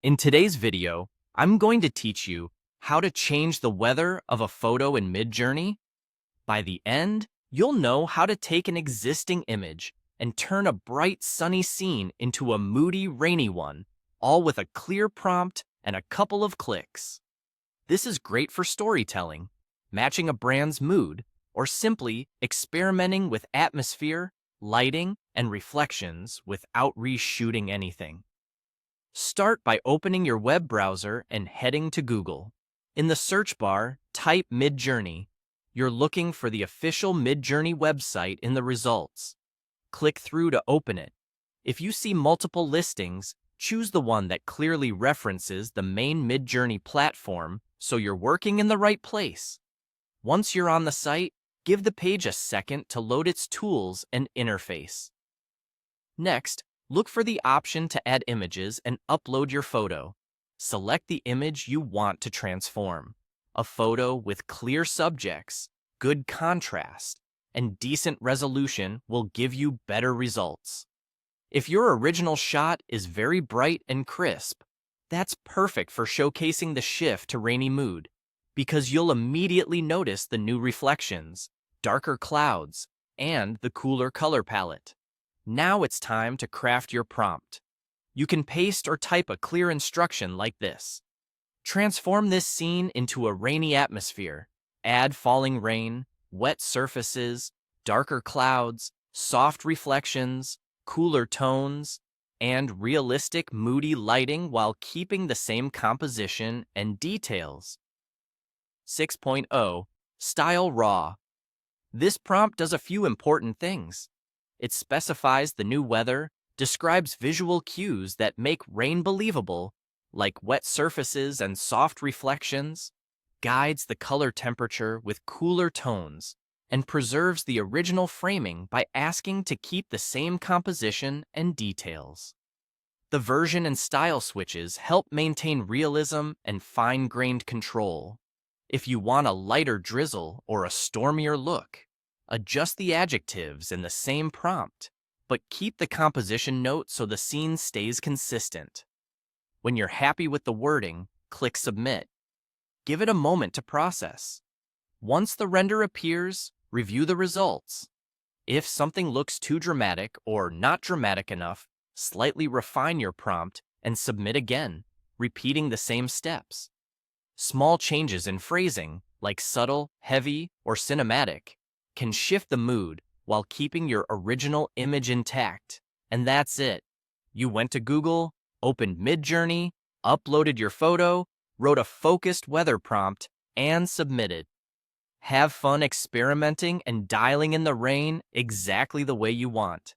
In today's video, I'm going to teach you how to change the weather of a photo in Midjourney. By the end, you'll know how to take an existing image and turn a bright sunny scene into a moody rainy one, all with a clear prompt and a couple of clicks. This is great for storytelling, matching a brand's mood, or simply experimenting with atmosphere, lighting, and reflections without reshooting anything. Start by opening your web browser and heading to Google. In the search bar, type Midjourney. You're looking for the official Midjourney website in the results. Click through to open it. If you see multiple listings, choose the one that clearly references the main Midjourney platform so you're working in the right place. Once you're on the site, give the page a second to load its tools and interface. Next, look for the option to add images and upload your photo. Select the image you want to transform. A photo with clear subjects, good contrast, and decent resolution will give you better results. If your original shot is very bright and crisp, that's perfect for showcasing the shift to rainy mood, because you'll immediately notice the new reflections, darker clouds, and the cooler color palette. Now it's time to craft your prompt. You can paste or type a clear instruction like this. Transform this scene into a rainy atmosphere. Add falling rain, wet surfaces, darker clouds, soft reflections, cooler tones, and realistic moody lighting while keeping the same composition and details. 6.0 Style Raw. This prompt does a few important things. It specifies the new weather, describes visual cues that make rain believable, like wet surfaces and soft reflections, guides the color temperature with cooler tones, and preserves the original framing by asking to keep the same composition and details. The version and style switches help maintain realism and fine-grained control. If you want a lighter drizzle or a stormier look, adjust the adjectives in the same prompt, but keep the composition note so the scene stays consistent. When you're happy with the wording, click Submit. Give it a moment to process. Once the render appears, review the results. If something looks too dramatic or not dramatic enough, slightly refine your prompt and submit again, repeating the same steps. Small changes in phrasing, like subtle, heavy, or cinematic, can shift the mood while keeping your original image intact. And that's it. You went to Google, opened Midjourney, uploaded your photo, wrote a focused weather prompt, and submitted. Have fun experimenting and dialing in the rain exactly the way you want.